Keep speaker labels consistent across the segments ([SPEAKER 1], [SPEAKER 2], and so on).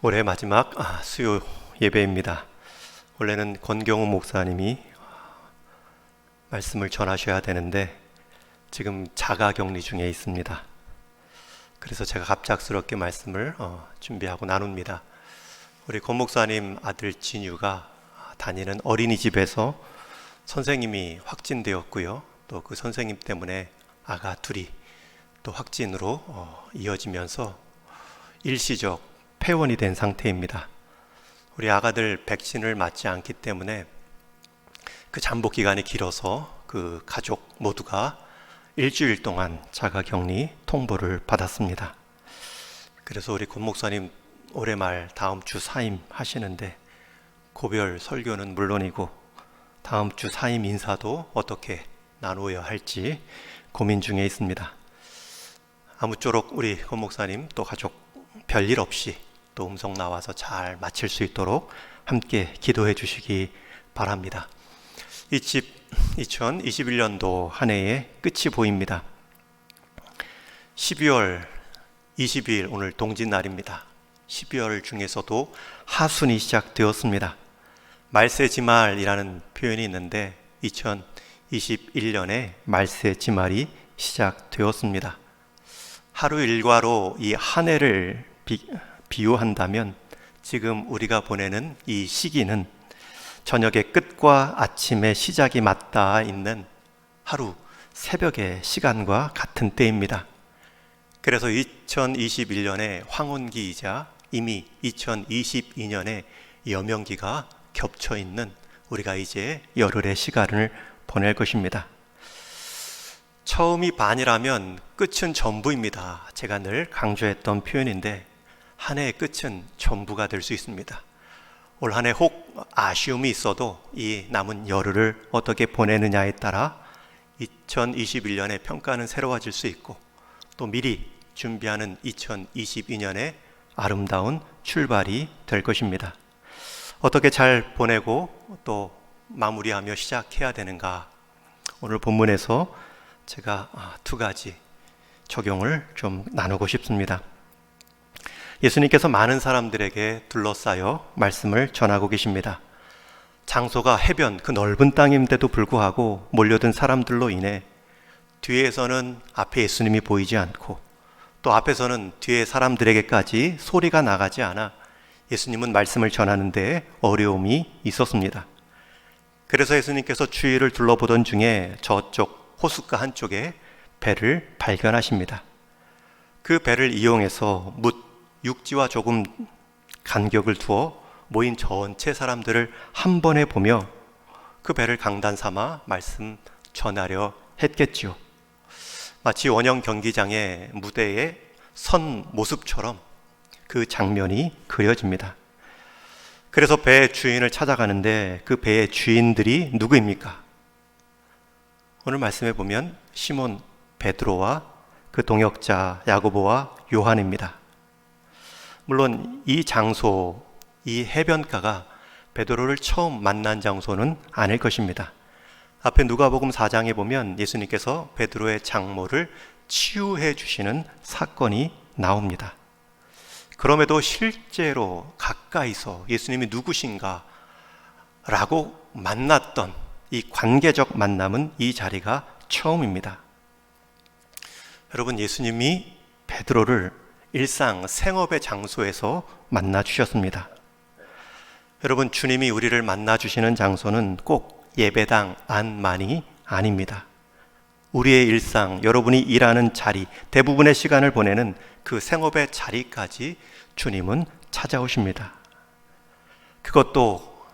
[SPEAKER 1] 올해 마지막 수요 예배입니다. 원래는 권경우 목사님이 말씀을 전하셔야 되는데 지금 자가격리 중에 있습니다. 그래서 제가 갑작스럽게 말씀을 준비하고 나눕니다. 우리 권 목사님 아들 진유가 다니는 어린이집에서 선생님이 확진되었고요. 또 그 선생님 때문에 아가 둘이 또 확진으로 이어지면서 일시적 폐원이 된 상태입니다. 우리 아가들 백신을 맞지 않기 때문에 그 잠복 기간이 길어서 그 가족 모두가 일주일 동안 자가격리 통보를 받았습니다. 그래서 우리 권 목사님 올해 말 다음 주 사임 하시는데 고별 설교는 물론이고 다음 주 사임 인사도 어떻게 나누어야 할지 고민 중에 있습니다. 아무쪼록 우리 권 목사님 또 가족 별일 없이 또 음성 나와서 잘 마칠 수 있도록 함께 기도해 주시기 바랍니다. 이 집 2021년도 한 해의 끝이 보입니다. 12월 22일 오늘 동짓날입니다. 12월 중에서도 하순이 시작되었습니다. 말세지말이라는 표현이 있는데 2021년에 말세지말이 시작되었습니다. 하루 일과로 이 한 해를 비유한다면 지금 우리가 보내는 이 시기는 저녁의 끝과 아침의 시작이 맞닿아 있는 하루 새벽의 시간과 같은 때입니다. 그래서 2021년의 황혼기이자 이미 2022년의 여명기가 겹쳐 있는 우리가 이제 열흘의 시간을 보낼 것입니다. 처음이 반이라면 끝은 전부입니다. 제가 늘 강조했던 표현인데 한 해의 끝은 전부가 될 수 있습니다. 올 한 해 혹 아쉬움이 있어도 이 남은 열흘을 어떻게 보내느냐에 따라 2021년의 평가는 새로워질 수 있고 또 미리 준비하는 2022년의 아름다운 출발이 될 것입니다. 어떻게 잘 보내고 또 마무리하며 시작해야 되는가? 오늘 본문에서 제가 두 가지 적용을 좀 나누고 싶습니다. 예수님께서 많은 사람들에게 둘러싸여 말씀을 전하고 계십니다. 장소가 해변, 그 넓은 땅인데도 불구하고 몰려든 사람들로 인해 뒤에서는 앞에 예수님이 보이지 않고 또 앞에서는 뒤에 사람들에게까지 소리가 나가지 않아 예수님은 말씀을 전하는 데 어려움이 있었습니다. 그래서 예수님께서 주위를 둘러보던 중에 저쪽 호숫가 한쪽에 배를 발견하십니다. 그 배를 이용해서 육지와 조금 간격을 두어 모인 전체 사람들을 한 번에 보며 그 배를 강단 삼아 말씀 전하려 했겠지요. 마치 원형 경기장의 무대에 선 모습처럼 그 장면이 그려집니다. 그래서 배의 주인을 찾아가는데 그 배의 주인들이 누구입니까? 오늘 말씀에 보면 시몬 베드로와 그 동역자 야고보와 요한입니다. 물론 이 장소, 이 해변가가 베드로를 처음 만난 장소는 아닐 것입니다. 앞에 누가복음 4장에 보면 예수님께서 베드로의 장모를 치유해 주시는 사건이 나옵니다. 그럼에도 실제로 가까이서 예수님이 누구신가 라고 만났던 이 관계적 만남은 이 자리가 처음입니다. 여러분, 예수님이 베드로를 일상 생업의 장소에서 만나 주셨습니다. 여러분, 주님이 우리를 만나 주시는 장소는 꼭 예배당 안만이 아닙니다. 우리의 일상, 여러분이 일하는 자리, 대부분의 시간을 보내는 그 생업의 자리까지 주님은 찾아오십니다. 그것도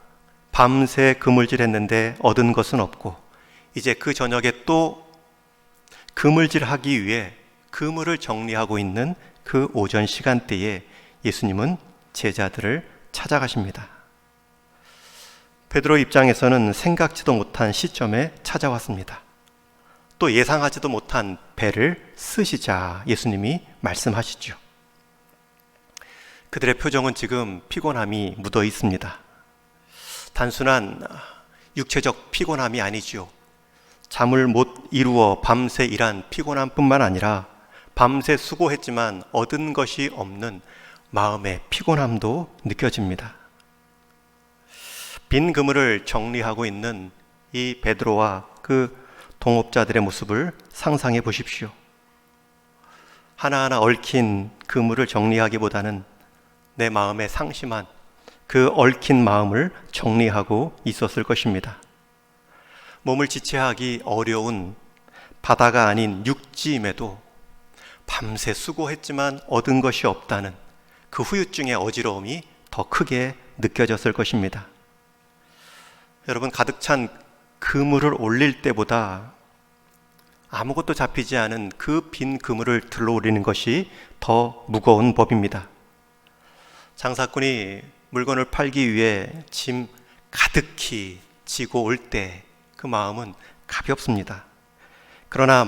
[SPEAKER 1] 밤새 그물질했는데 얻은 것은 없고 이제 그 저녁에 또 그물질하기 위해 그물을 정리하고 있는 그 오전 시간대에 예수님은 제자들을 찾아가십니다. 베드로 입장에서는 생각지도 못한 시점에 찾아왔습니다. 또 예상하지도 못한 배를 쓰시자 예수님이 말씀하시죠. 그들의 표정은 지금 피곤함이 묻어 있습니다. 단순한 육체적 피곤함이 아니죠. 잠을 못 이루어 밤새 일한 피곤함뿐만 아니라 밤새 수고했지만 얻은 것이 없는 마음의 피곤함도 느껴집니다. 빈 그물을 정리하고 있는 이 베드로와 그 동업자들의 모습을 상상해 보십시오. 하나하나 얽힌 그물을 정리하기보다는 내 마음에 상심한 그 얽힌 마음을 정리하고 있었을 것입니다. 몸을 지체하기 어려운 바다가 아닌 육지임에도 밤새 수고했지만 얻은 것이 없다는 그 후유증의 어지러움이 더 크게 느껴졌을 것입니다. 여러분, 가득 찬 그물을 올릴 때보다 아무것도 잡히지 않은 그 빈 그물을 들어 올리는 것이 더 무거운 법입니다. 장사꾼이 물건을 팔기 위해 짐 가득히 지고 올 때 그 마음은 가볍습니다. 그러나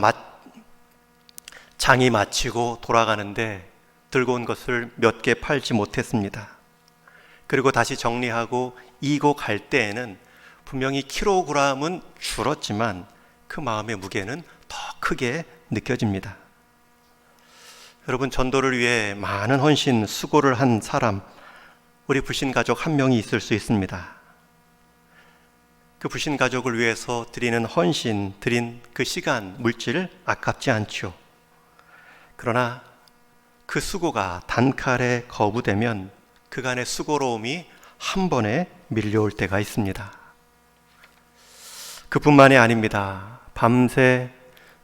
[SPEAKER 1] 장이 마치고 돌아가는데 들고 온 것을 몇 개 팔지 못했습니다. 그리고 다시 정리하고 이고 갈 때에는 분명히 킬로그램은 줄었지만 그 마음의 무게는 더 크게 느껴집니다. 여러분, 전도를 위해 많은 헌신, 수고를 한 사람, 우리 불신 가족 한 명이 있을 수 있습니다. 그 불신 가족을 위해서 드리는 헌신, 드린 그 시간, 물질 아깝지 않죠. 그러나 그 수고가 단칼에 거부되면 그간의 수고로움이 한 번에 밀려올 때가 있습니다. 그뿐만이 아닙니다. 밤새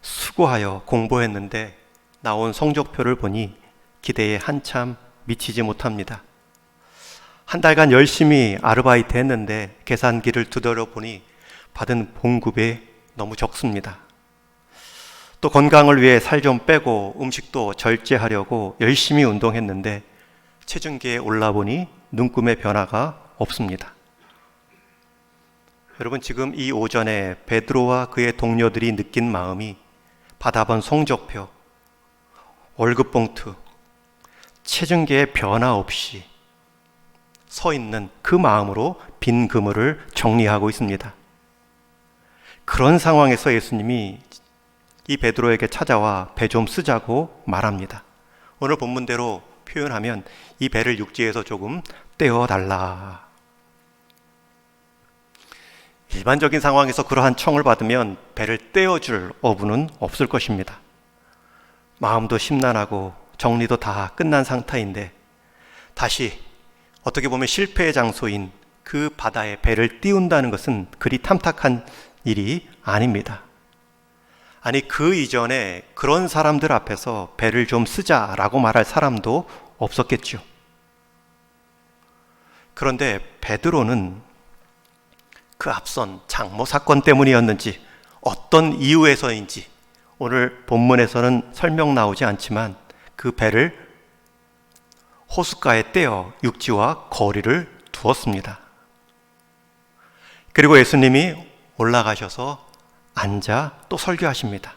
[SPEAKER 1] 수고하여 공부했는데 나온 성적표를 보니 기대에 한참 미치지 못합니다. 한 달간 열심히 아르바이트 했는데 계산기를 두드려 보니 받은 봉급이 너무 적습니다. 또 건강을 위해 살 좀 빼고 음식도 절제하려고 열심히 운동했는데 체중계에 올라보니 눈금의 변화가 없습니다. 여러분, 지금 이 오전에 베드로와 그의 동료들이 느낀 마음이 받아본 성적표, 월급 봉투, 체중계에 변화 없이 서 있는 그 마음으로 빈 그물을 정리하고 있습니다. 그런 상황에서 예수님이 이 베드로에게 찾아와 배 좀 쓰자고 말합니다. 오늘 본문대로 표현하면 이 배를 육지에서 조금 떼어달라. 일반적인 상황에서 그러한 청을 받으면 배를 떼어줄 어부는 없을 것입니다. 마음도 심란하고 정리도 다 끝난 상태인데 다시 어떻게 보면 실패의 장소인 그 바다에 배를 띄운다는 것은 그리 탐탁한 일이 아닙니다. 아니, 그 이전에 그런 사람들 앞에서 배를 좀 쓰자라고 말할 사람도 없었겠죠. 그런데 베드로는 그 앞선 장모 사건 때문이었는지 어떤 이유에서인지 오늘 본문에서는 설명 나오지 않지만 그 배를 호숫가에 떼어 육지와 거리를 두었습니다. 그리고 예수님이 올라가셔서 앉아 또 설교하십니다.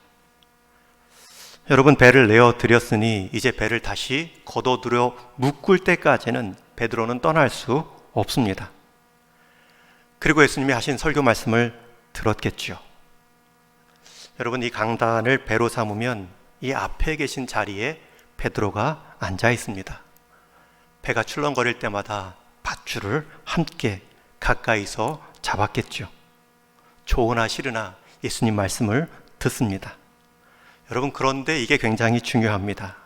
[SPEAKER 1] 여러분, 배를 내어 드렸으니 이제 배를 다시 걷어들여 묶을 때까지는 베드로는 떠날 수 없습니다. 그리고 예수님이 하신 설교 말씀을 들었겠죠. 여러분, 이 강단을 배로 삼으면 이 앞에 계신 자리에 베드로가 앉아 있습니다. 배가 출렁거릴 때마다 밧줄을 함께 가까이서 잡았겠죠. 좋으나 싫으나 예수님 말씀을 듣습니다. 여러분, 그런데 이게 굉장히 중요합니다.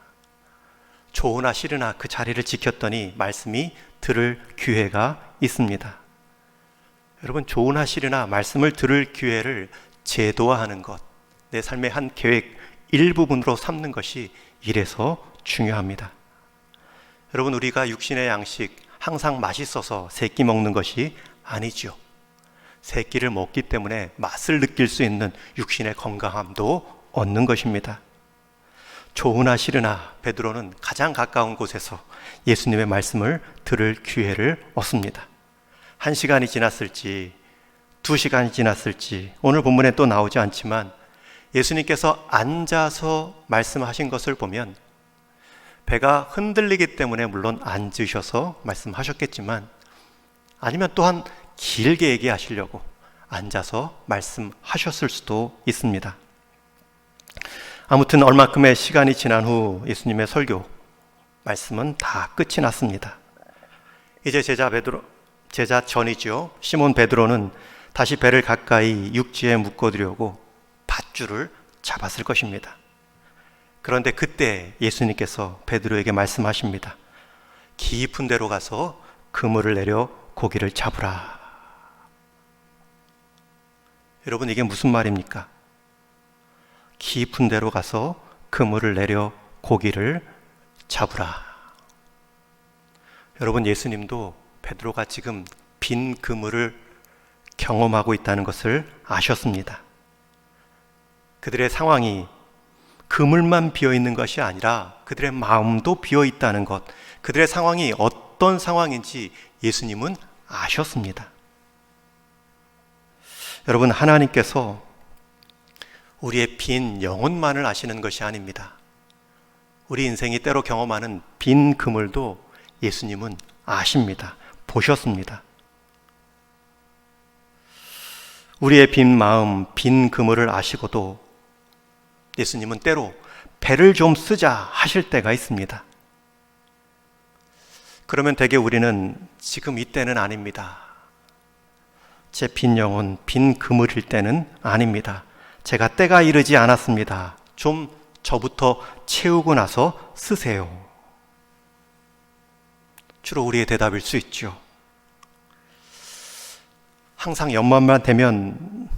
[SPEAKER 1] 좋으나 싫으나 그 자리를 지켰더니 말씀이 들을 기회가 있습니다. 여러분, 좋으나 싫으나 말씀을 들을 기회를 제도화하는 것, 내 삶의 한 계획 일부분으로 삼는 것이 이래서 중요합니다. 여러분, 우리가 육신의 양식 항상 맛있어서 세 끼 먹는 것이 아니죠. 세 끼를 먹기 때문에 맛을 느낄 수 있는 육신의 건강함도 얻는 것입니다. 좋으나 싫으나 베드로는 가장 가까운 곳에서 예수님의 말씀을 들을 기회를 얻습니다. 1시간이 지났을지 2시간이 지났을지 오늘 본문에 또 나오지 않지만 예수님께서 앉아서 말씀하신 것을 보면 배가 흔들리기 때문에 물론 앉으셔서 말씀하셨겠지만 아니면 또한 길게 얘기하시려고 앉아서 말씀하셨을 수도 있습니다. 아무튼 얼마큼의 시간이 지난 후 예수님의 설교, 말씀은 다 끝이 났습니다. 이제 제자 전이죠. 시몬 베드로는 다시 배를 가까이 육지에 묶어두려고 밧줄을 잡았을 것입니다. 그런데 그때 예수님께서 베드로에게 말씀하십니다. 깊은 데로 가서 그물을 내려 고기를 잡으라. 여러분, 이게 무슨 말입니까? 깊은 데로 가서 그물을 내려 고기를 잡으라. 여러분, 예수님도 베드로가 지금 빈 그물을 경험하고 있다는 것을 아셨습니다. 그들의 상황이 그물만 비어 있는 것이 아니라 그들의 마음도 비어 있다는 것, 그들의 상황이 어떤 상황인지 예수님은 아셨습니다. 여러분, 하나님께서 우리의 빈 영혼만을 아시는 것이 아닙니다. 우리 인생이 때로 경험하는 빈 그물도 예수님은 아십니다. 보셨습니다. 우리의 빈 마음, 빈 그물을 아시고도 예수님은 때로 배를 좀 쓰자 하실 때가 있습니다. 그러면 대개 우리는 지금 이때는 아닙니다. 제 빈 영혼, 빈 그물일 때는 아닙니다. 제가 때가 이르지 않았습니다. 좀 저부터 채우고 나서 쓰세요. 주로 우리의 대답일 수 있죠. 항상 연말만 되면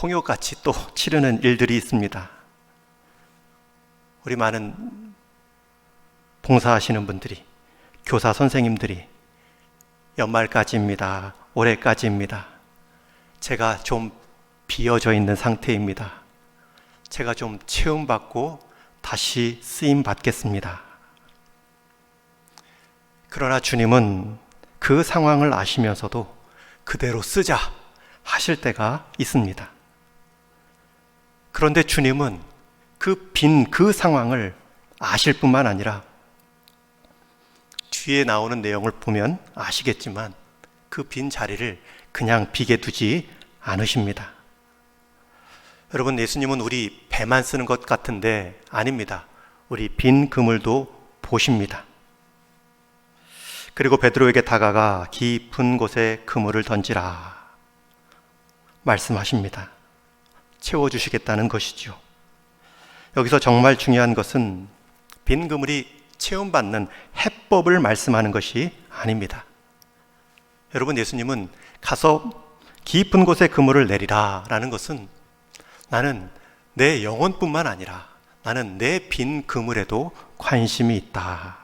[SPEAKER 1] 홍역같이 또 치르는 일들이 있습니다. 우리 많은 봉사하시는 분들이, 교사 선생님들이 연말까지입니다. 올해까지입니다. 제가 좀 비어져 있는 상태입니다. 제가 좀 체험받고 다시 쓰임 받겠습니다. 그러나 주님은 그 상황을 아시면서도 그대로 쓰자 하실 때가 있습니다. 그런데 주님은 그 상황을 아실 뿐만 아니라 뒤에 나오는 내용을 보면 아시겠지만 그 빈 자리를 그냥 비게 두지 않으십니다. 여러분, 예수님은 우리 배만 쓰는 것 같은데 아닙니다. 우리 빈 그물도 보십니다. 그리고 베드로에게 다가가 깊은 곳에 그물을 던지라 말씀하십니다. 채워주시겠다는 것이죠. 여기서 정말 중요한 것은 빈 그물이 체험받는 해법을 말씀하는 것이 아닙니다. 여러분, 예수님은 가서 깊은 곳에 그물을 내리라 라는 것은 나는 내 영혼뿐만 아니라 나는 내 빈 그물에도 관심이 있다.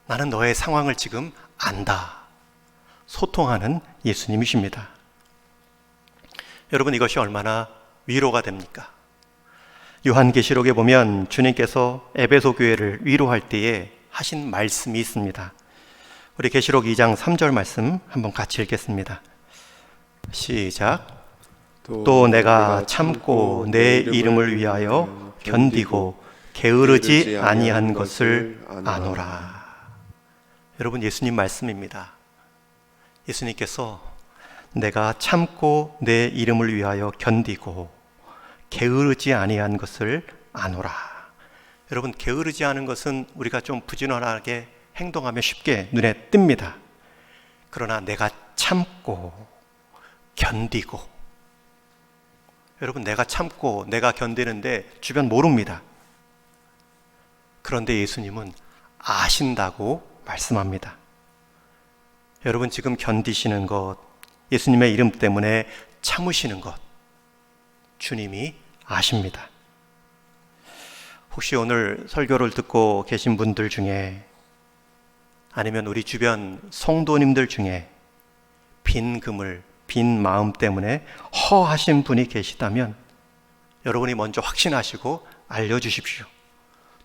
[SPEAKER 1] 나는 너의 상황을 지금 안다. 소통하는 예수님이십니다. 여러분, 이것이 얼마나 위로가 됩니까? 요한계시록에 보면 주님께서 에베소 교회를 위로할 때에 하신 말씀이 있습니다. 우리 계시록 2장 3절 말씀 한번 같이 읽겠습니다. 시작. 또 내가 참고 내 이름을 위하여 견디고 게으르지 아니한 것을 아노라. 여러분, 예수님 말씀입니다. 예수님께서 내가 참고 내 이름을 위하여 견디고 게으르지 아니한 것을 아노라. 여러분, 게으르지 않은 것은 우리가 좀 부지런하게 행동하면 쉽게 눈에 띕니다. 그러나 내가 참고 견디고, 여러분, 내가 참고 내가 견디는데 주변 모릅니다. 그런데 예수님은 아신다고 말씀합니다. 여러분, 지금 견디시는 것, 예수님의 이름 때문에 참으시는 것, 주님이 아십니다. 혹시 오늘 설교를 듣고 계신 분들 중에, 아니면 우리 주변 성도님들 중에 빈 그물, 빈 마음 때문에 허하신 분이 계시다면 여러분이 먼저 확신하시고 알려주십시오.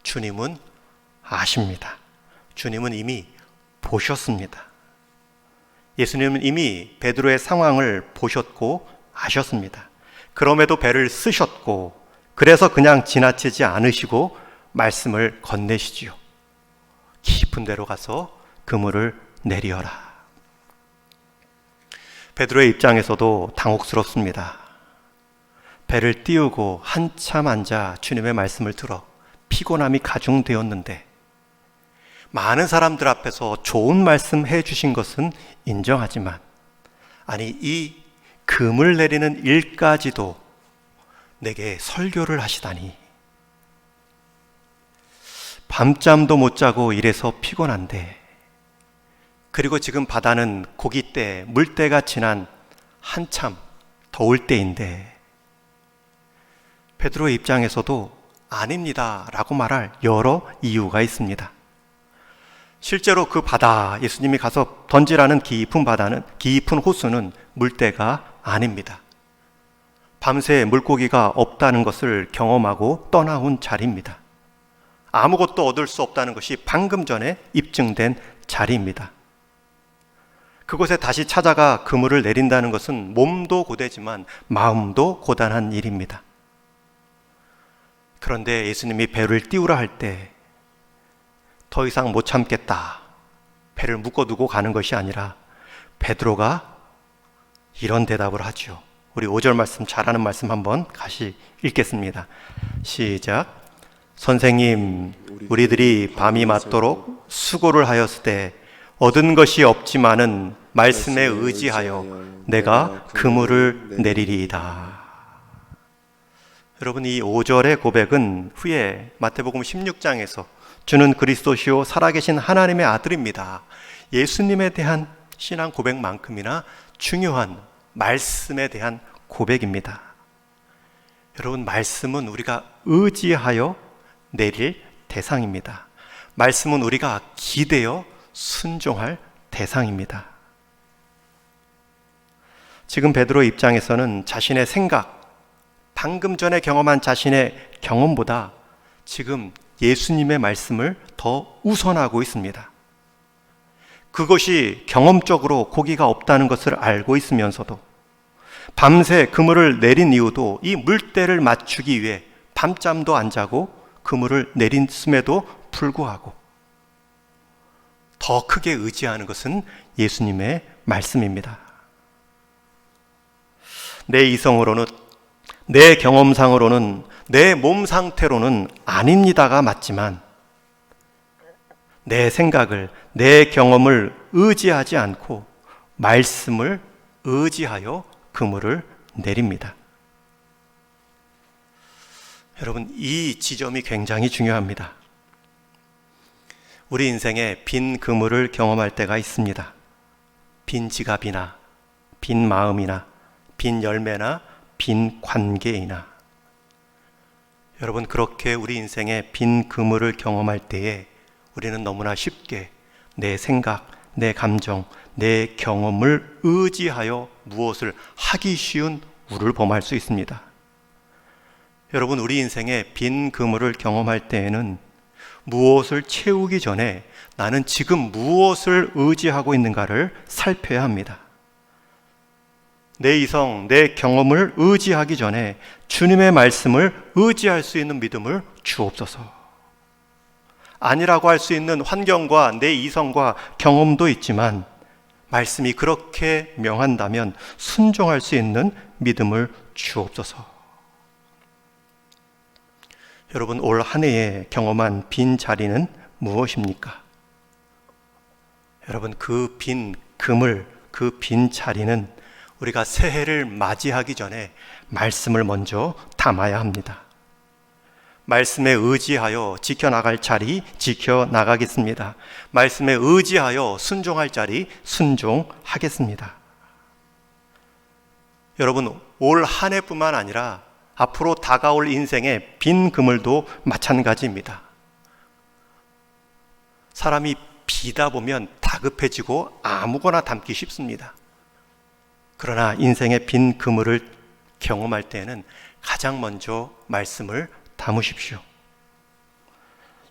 [SPEAKER 1] 주님은 아십니다. 주님은 이미 보셨습니다. 예수님은 이미 베드로의 상황을 보셨고 아셨습니다. 그럼에도 배를 쓰셨고, 그래서 그냥 지나치지 않으시고 말씀을 건네시지요. 깊은 데로 가서 그물을 내리어라. 베드로의 입장에서도 당혹스럽습니다. 배를 띄우고 한참 앉아 주님의 말씀을 들어 피곤함이 가중되었는데 많은 사람들 앞에서 좋은 말씀 해주신 것은 인정하지만, 아니 이 금을 내리는 일까지도 내게 설교를 하시다니. 밤잠도 못 자고 일해서 피곤한데, 그리고 지금 바다는 고기때, 물때가 지난 한참 더울 때인데, 베드로의 입장에서도 아닙니다 라고 말할 여러 이유가 있습니다. 실제로 그 바다, 예수님이 가서 던지라는 깊은 바다는, 깊은 호수는 물때가 아닙니다. 밤새 물고기가 없다는 것을 경험하고 떠나온 자리입니다. 아무것도 얻을 수 없다는 것이 방금 전에 입증된 자리입니다. 그곳에 다시 찾아가 그물을 내린다는 것은 몸도 고되지만 마음도 고단한 일입니다. 그런데 예수님이 배를 띄우라 할 때 더 이상 못 참겠다, 배를 묶어두고 가는 것이 아니라 베드로가 이런 대답을 하죠. 우리 5절 말씀, 잘하는 말씀 한번 같이 읽겠습니다. 시작. 선생님, 우리들이 밤이 맞도록 수고를 하였을 때 얻은 것이 없지만은 말씀에 의지하여 내가 그물을 내리리이다. 여러분, 이 5절의 고백은 후에 마태복음 16장에서 주는 그리스도시요 살아계신 하나님의 아들입니다, 예수님에 대한 신앙 고백만큼이나 중요한 말씀에 대한 고백입니다. 여러분, 말씀은 우리가 의지하여 내릴 대상입니다. 말씀은 우리가 기대어 순종할 대상입니다. 지금 베드로 입장에서는 자신의 생각, 방금 전에 경험한 자신의 경험보다 지금 예수님의 말씀을 더 우선하고 있습니다. 그것이 경험적으로 고기가 없다는 것을 알고 있으면서도 밤새 그물을 내린 이유도 이 물때를 맞추기 위해 밤잠도 안 자고 그물을 내렸음에도 불구하고 더 크게 의지하는 것은 예수님의 말씀입니다. 내 이성으로는, 내 경험상으로는, 내 몸 상태로는 아닙니다가 맞지만 내 생각을, 내 경험을 의지하지 않고 말씀을 의지하여 그물을 내립니다. 여러분, 이 지점이 굉장히 중요합니다. 우리 인생에 빈 그물을 경험할 때가 있습니다. 빈 지갑이나 빈 마음이나 빈 열매나 빈 관계이나. 여러분, 그렇게 우리 인생에 빈 그물을 경험할 때에 우리는 너무나 쉽게 내 생각, 내 감정, 내 경험을 의지하여 무엇을 하기 쉬운 우를 범할 수 있습니다. 여러분, 우리 인생에 빈 그물을 경험할 때에는 무엇을 채우기 전에 나는 지금 무엇을 의지하고 있는가를 살펴야 합니다. 내 이성, 내 경험을 의지하기 전에 주님의 말씀을 의지할 수 있는 믿음을 주옵소서. 아니라고 할 수 있는 환경과 내 이성과 경험도 있지만 말씀이 그렇게 명한다면 순종할 수 있는 믿음을 주옵소서. 여러분, 올 한 해에 경험한 빈 자리는 무엇입니까? 여러분, 그 빈 그물, 그 빈 자리는 우리가 새해를 맞이하기 전에 말씀을 먼저 담아야 합니다. 말씀에 의지하여 지켜나갈 자리 지켜나가겠습니다. 말씀에 의지하여 순종할 자리 순종하겠습니다. 여러분, 올 한 해뿐만 아니라 앞으로 다가올 인생의 빈 그물도 마찬가지입니다. 사람이 비다 보면 다급해지고 아무거나 담기 쉽습니다. 그러나 인생의 빈 그물을 경험할 때에는 가장 먼저 말씀을 담으십시오.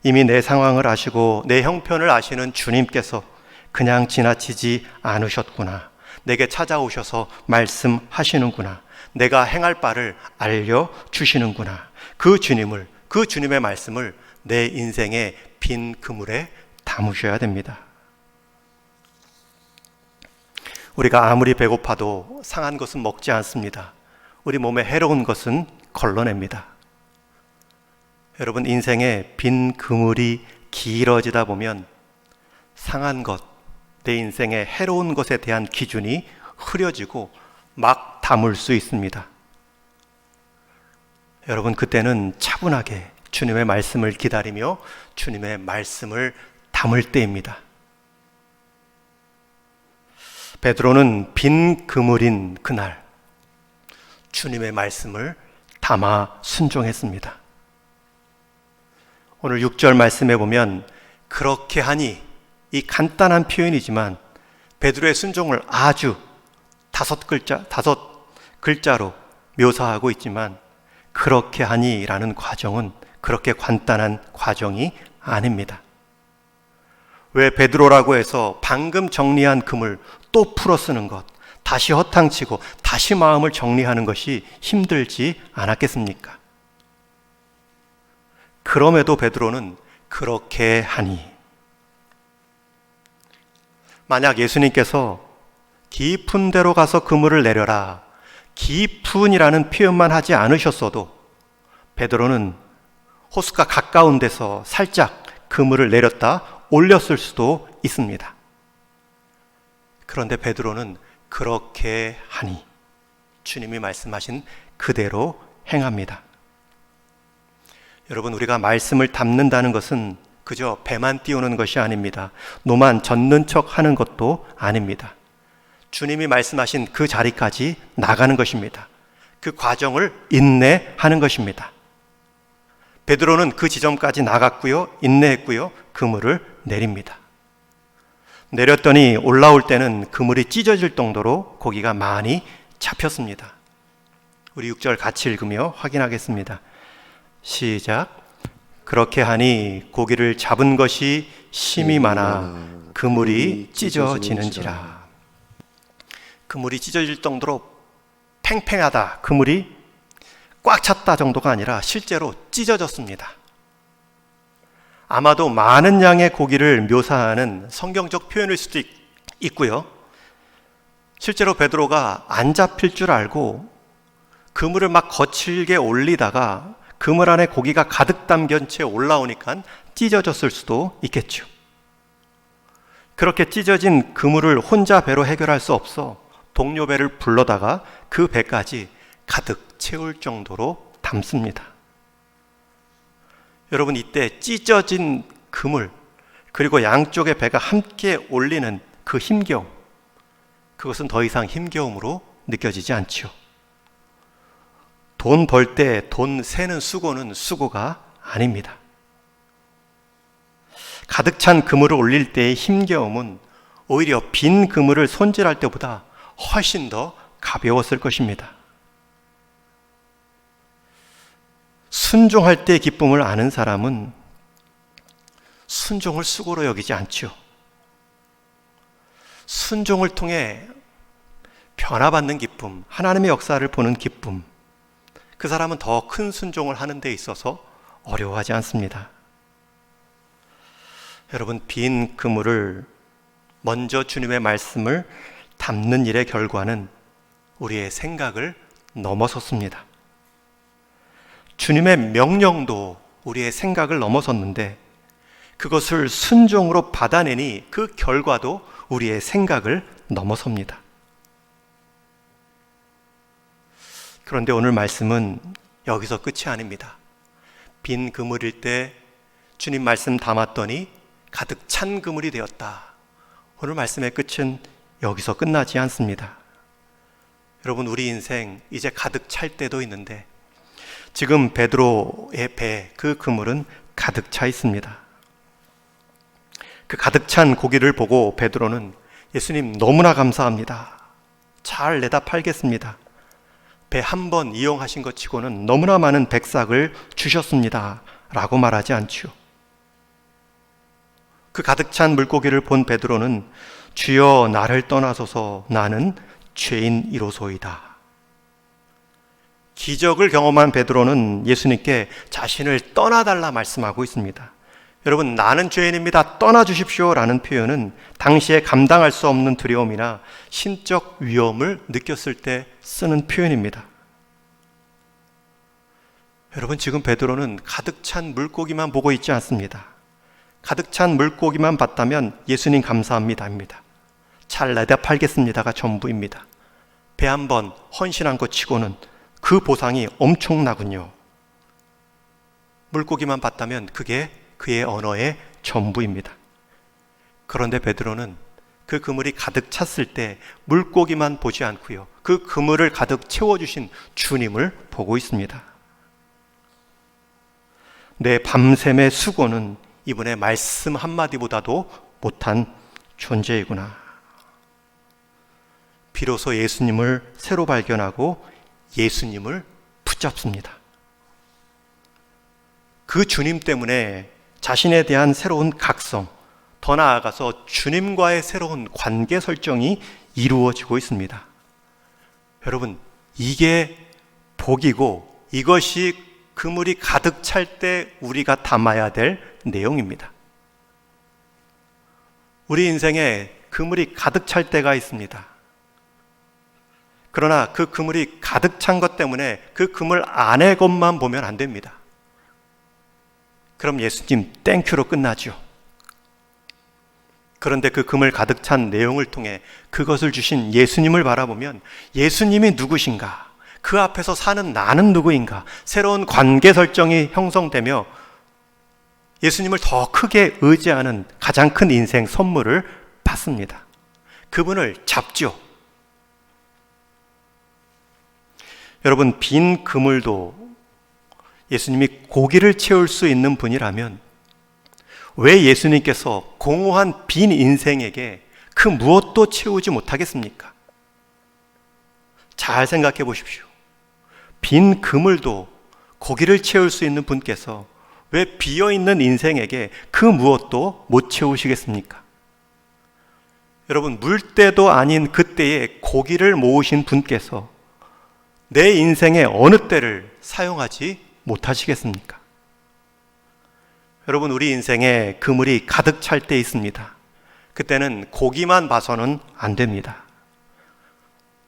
[SPEAKER 1] 이미 내 상황을 아시고 내 형편을 아시는 주님께서 그냥 지나치지 않으셨구나. 내게 찾아오셔서 말씀하시는구나. 내가 행할 바를 알려주시는구나. 그 주님을, 그 주님의 말씀을 내 인생의 빈 그물에 담으셔야 됩니다. 우리가 아무리 배고파도 상한 것은 먹지 않습니다. 우리 몸에 해로운 것은 걸러냅니다. 여러분, 인생의 빈 그물이 길어지다 보면 상한 것, 내 인생의 해로운 것에 대한 기준이 흐려지고 막 담을 수 있습니다. 여러분, 그때는 차분하게 주님의 말씀을 기다리며 주님의 말씀을 담을 때입니다. 베드로는 빈 그물인 그날 주님의 말씀을 담아 순종했습니다. 오늘 6절 말씀에 보면 그렇게 하니, 이 간단한 표현이지만 베드로의 순종을 아주 다섯 글자로 묘사하고 있지만, 그렇게 하니라는 과정은 그렇게 간단한 과정이 아닙니다. 왜 베드로라고 해서 방금 정리한 금을 또 풀어 쓰는 것, 다시 허탕치고 다시 마음을 정리하는 것이 힘들지 않았겠습니까? 그럼에도 베드로는 그렇게 하니, 만약 예수님께서 깊은 데로 가서 그물을 내려라, 깊은이라는 표현만 하지 않으셨어도 베드로는 호수가 가까운 데서 살짝 그물을 내렸다 올렸을 수도 있습니다. 그런데 베드로는 그렇게 하니, 주님이 말씀하신 그대로 행합니다. 여러분, 우리가 말씀을 담는다는 것은 그저 배만 띄우는 것이 아닙니다. 노만 젓는 척 하는 것도 아닙니다. 주님이 말씀하신 그 자리까지 나가는 것입니다. 그 과정을 인내하는 것입니다. 베드로는 그 지점까지 나갔고요, 인내했고요, 그물을 내립니다. 내렸더니 올라올 때는 그물이 찢어질 정도로 고기가 많이 잡혔습니다. 우리 6절 같이 읽으며 확인하겠습니다. 시작. 그렇게 하니 고기를 잡은 것이 심이 많아 그물이 찢어지는지라. 그물이 찢어질 정도로 팽팽하다, 그물이 꽉 찼다 정도가 아니라 실제로 찢어졌습니다. 아마도 많은 양의 고기를 묘사하는 성경적 표현일 수도 있고요, 실제로 베드로가 안 잡힐 줄 알고 그물을 막 거칠게 올리다가 그물 안에 고기가 가득 담긴 채 올라오니까 찢어졌을 수도 있겠죠. 그렇게 찢어진 그물을 혼자 배로 해결할 수 없어 동료 배를 불러다가 그 배까지 가득 채울 정도로 담습니다. 여러분, 이때 찢어진 그물, 그리고 양쪽의 배가 함께 올리는 그 힘겨움, 그것은 더 이상 힘겨움으로 느껴지지 않죠. 돈 벌 때 돈 세는 수고는 수고가 아닙니다. 가득 찬 그물을 올릴 때의 힘겨움은 오히려 빈 그물을 손질할 때보다 훨씬 더 가벼웠을 것입니다. 순종할 때의 기쁨을 아는 사람은 순종을 수고로 여기지 않죠. 순종을 통해 변화받는 기쁨, 하나님의 역사를 보는 기쁨, 그 사람은 더 큰 순종을 하는 데 있어서 어려워하지 않습니다. 여러분, 빈 그물을 먼저 주님의 말씀을 담는 일의 결과는 우리의 생각을 넘어섰습니다. 주님의 명령도 우리의 생각을 넘어섰는데 그것을 순종으로 받아내니 그 결과도 우리의 생각을 넘어섭니다. 그런데 오늘 말씀은 여기서 끝이 아닙니다. 빈 그물일 때 주님 말씀 담았더니 가득 찬 그물이 되었다. 오늘 말씀의 끝은 여기서 끝나지 않습니다. 여러분, 우리 인생 이제 가득 찰 때도 있는데 지금 베드로의 배, 그 그물은 가득 차 있습니다. 그 가득 찬 고기를 보고 베드로는 예수님 너무나 감사합니다. 잘 내다 팔겠습니다. 배 한 번 이용하신 것 치고는 너무나 많은 백삭을 주셨습니다. 라고 말하지 않죠. 그 가득 찬 물고기를 본 베드로는 주여 나를 떠나소서 나는 죄인이로소이다. 기적을 경험한 베드로는 예수님께 자신을 떠나달라 말씀하고 있습니다. 여러분, 나는 죄인입니다. 떠나주십시오 라는 표현은 당시에 감당할 수 없는 두려움이나 신적 위험을 느꼈을 때 쓰는 표현입니다. 여러분, 지금 베드로는 가득 찬 물고기만 보고 있지 않습니다. 가득 찬 물고기만 봤다면 예수님 감사합니다입니다. 잘 내다 팔겠습니다가 전부입니다. 배 한 번 헌신한 것 치고는 그 보상이 엄청나군요. 물고기만 봤다면 그게 그의 언어의 전부입니다. 그런데 베드로는 그 그물이 가득 찼을 때 물고기만 보지 않고요, 그 그물을 가득 채워주신 주님을 보고 있습니다. 내 밤샘의 수고는 이분의 말씀 한마디보다도 못한 존재이구나. 비로소 예수님을 새로 발견하고 예수님을 붙잡습니다. 그 주님 때문에 자신에 대한 새로운 각성, 더 나아가서 주님과의 새로운 관계 설정이 이루어지고 있습니다. 여러분, 이게 복이고 이것이 그물이 가득 찰 때 우리가 담아야 될 내용입니다. 우리 인생에 그물이 가득 찰 때가 있습니다. 그러나 그 그물이 가득 찬 것 때문에 그 그물 안의 것만 보면 안 됩니다. 그럼 예수님 땡큐로 끝나죠. 그런데 그 그물 가득 찬 내용을 통해 그것을 주신 예수님을 바라보면 예수님이 누구신가? 그 앞에서 사는 나는 누구인가? 새로운 관계 설정이 형성되며 예수님을 더 크게 의지하는 가장 큰 인생 선물을 받습니다. 그분을 잡죠. 여러분, 빈 그물도 예수님이 고기를 채울 수 있는 분이라면 왜 예수님께서 공허한 빈 인생에게 그 무엇도 채우지 못하겠습니까? 잘 생각해 보십시오. 빈 그물도 고기를 채울 수 있는 분께서 왜 비어있는 인생에게 그 무엇도 못 채우시겠습니까? 여러분, 물때도 아닌 그때에 고기를 모으신 분께서 내 인생의 어느 때를 사용하지 못하시겠습니까? 여러분, 우리 인생에 그물이 가득 찰 때 있습니다. 그때는 고기만 봐서는 안 됩니다.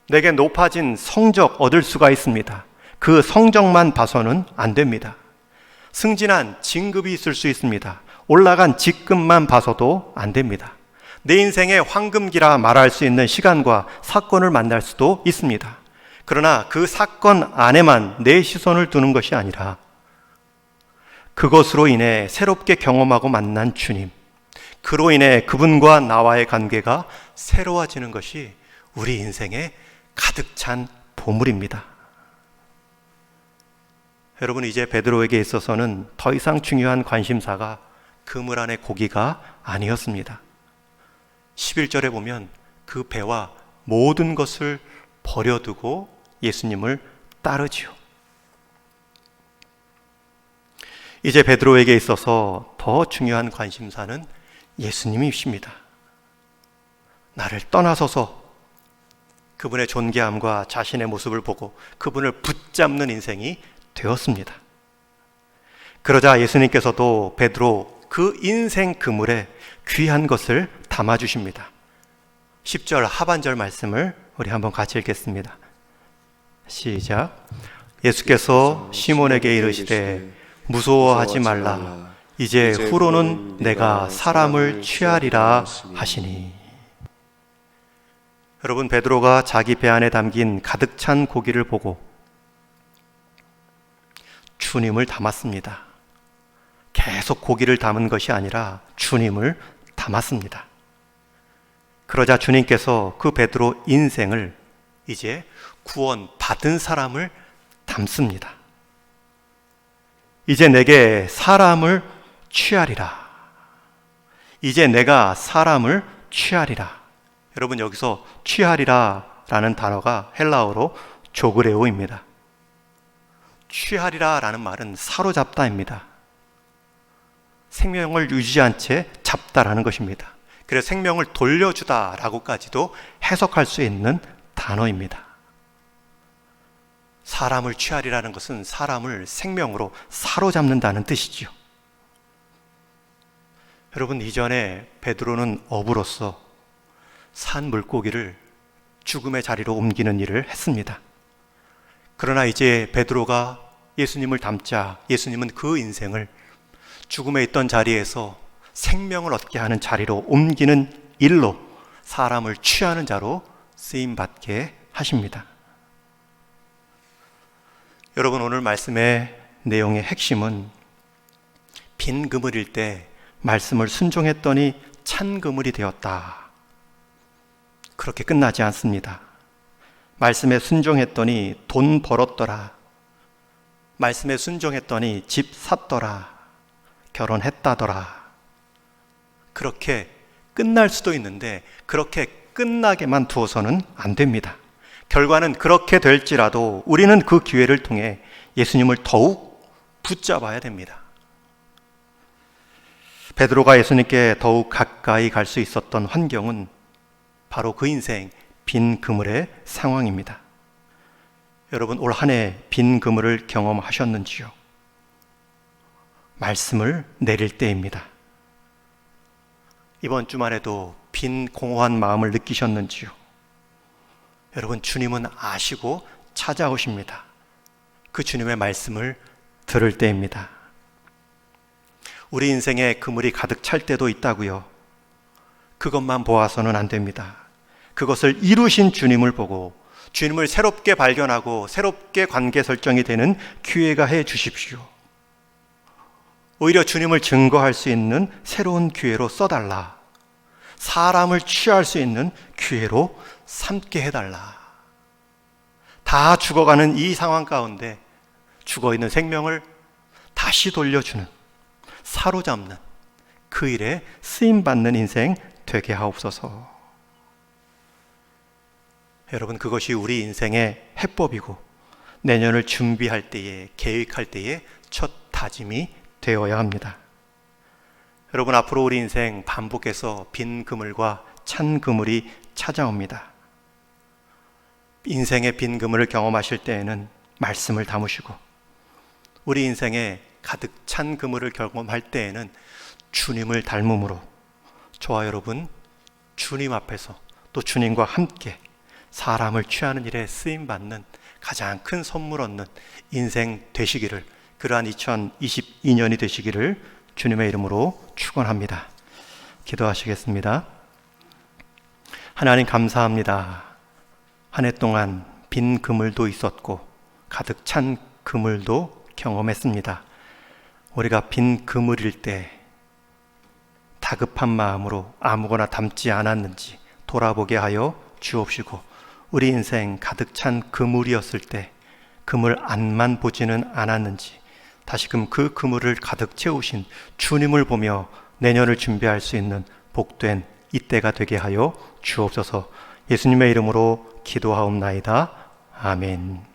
[SPEAKER 1] 내게 높아진 성적 얻을 수가 있습니다. 그 성적만 봐서는 안 됩니다. 승진한 진급이 있을 수 있습니다. 올라간 직급만 봐서도 안 됩니다. 내 인생의 황금기라 말할 수 있는 시간과 사건을 만날 수도 있습니다. 그러나 그 사건 안에만 내 시선을 두는 것이 아니라 그것으로 인해 새롭게 경험하고 만난 주님, 그로 인해 그분과 나와의 관계가 새로워지는 것이 우리 인생에 가득 찬 보물입니다. 여러분, 이제 베드로에게 있어서는 더 이상 중요한 관심사가 그물 안의 고기가 아니었습니다. 11절에 보면 그 배와 모든 것을 버려두고 예수님을 따르지요. 이제 베드로에게 있어서 더 중요한 관심사는 예수님이십니다. 나를 떠나서서 그분의 존귀함과 자신의 모습을 보고 그분을 붙잡는 인생이 되었습니다. 그러자 예수님께서도 베드로 그 인생 그물에 귀한 것을 담아주십니다. 10절 하반절 말씀을 우리 한번 같이 읽겠습니다. 시작. 예수께서 시몬에게 이르시되 무서워하지 말라. 이제 후로는 내가 사람을 취하리라 하시니. 여러분, 베드로가 자기 배 안에 담긴 가득 찬 고기를 보고 주님을 담았습니다. 계속 고기를 담은 것이 아니라 주님을 담았습니다. 그러자 주님께서 그 베드로 인생을 이제 구원 받은 사람을 담습니다. 이제 내게 사람을 취하리라. 이제 내가 사람을 취하리라. 여러분, 여기서 취하리라 라는 단어가 헬라어로 조그레오입니다. 취하리라 라는 말은 사로잡다입니다. 생명을 유지한 채 잡다라는 것입니다. 그래서 생명을 돌려주다 라고까지도 해석할 수 있는 단어입니다. 사람을 취하리라는 것은 사람을 생명으로 사로잡는다는 뜻이지요. 여러분, 이전에 베드로는 어부로서 산 물고기를 죽음의 자리로 옮기는 일을 했습니다. 그러나 이제 베드로가 예수님을 닮자 예수님은 그 인생을 죽음에 있던 자리에서 생명을 얻게 하는 자리로 옮기는 일로 사람을 취하는 자로 쓰임받게 하십니다. 여러분, 오늘 말씀의 내용의 핵심은 빈 그물일 때 말씀을 순종했더니 찬 그물이 되었다. 그렇게 끝나지 않습니다. 말씀에 순종했더니 돈 벌었더라. 말씀에 순종했더니 집 샀더라. 결혼했다더라. 그렇게 끝날 수도 있는데 그렇게 끝나게만 두어서는 안 됩니다. 결과는 그렇게 될지라도 우리는 그 기회를 통해 예수님을 더욱 붙잡아야 됩니다. 베드로가 예수님께 더욱 가까이 갈 수 있었던 환경은 바로 그 인생 빈 그물의 상황입니다. 여러분, 올 한 해 빈 그물을 경험하셨는지요? 말씀을 내릴 때입니다. 이번 주말에도 빈 공허한 마음을 느끼셨는지요? 여러분, 주님은 아시고 찾아오십니다. 그 주님의 말씀을 들을 때입니다. 우리 인생에 그물이 가득 찰 때도 있다고요. 그것만 보아서는 안 됩니다. 그것을 이루신 주님을 보고 주님을 새롭게 발견하고 새롭게 관계 설정이 되는 기회가 해 주십시오. 오히려 주님을 증거할 수 있는 새로운 기회로 써달라. 사람을 취할 수 있는 기회로 삼게 해달라. 다 죽어가는 이 상황 가운데 죽어있는 생명을 다시 돌려주는, 사로잡는 그 일에 쓰임받는 인생 되게 하옵소서. 여러분, 그것이 우리 인생의 해법이고 내년을 준비할 때에, 계획할 때에 첫 다짐이 되어야 합니다. 여러분, 앞으로 우리 인생 반복해서 빈 그물과 찬 그물이 찾아옵니다. 인생의 빈 그물을 경험하실 때에는 말씀을 담으시고, 우리 인생에 가득 찬 그물을 경험할 때에는 주님을 닮음으로 저와 여러분 주님 앞에서 또 주님과 함께 사람을 취하는 일에 쓰임받는 가장 큰 선물 얻는 인생 되시기를, 그러한 2022년이 되시기를 주님의 이름으로 축원합니다. 기도하시겠습니다. 하나님, 감사합니다. 한 해 동안 빈 그물도 있었고 가득 찬 그물도 경험했습니다. 우리가 빈 그물일 때 다급한 마음으로 아무거나 담지 않았는지 돌아보게 하여 주옵시고, 우리 인생 가득 찬 그물이었을 때 그물 안만 보지는 않았는지 다시금 그 그물을 가득 채우신 주님을 보며 내년을 준비할 수 있는 복된 이때가 되게 하여 주옵소서. 예수님의 이름으로 기도하옵나이다. 아멘.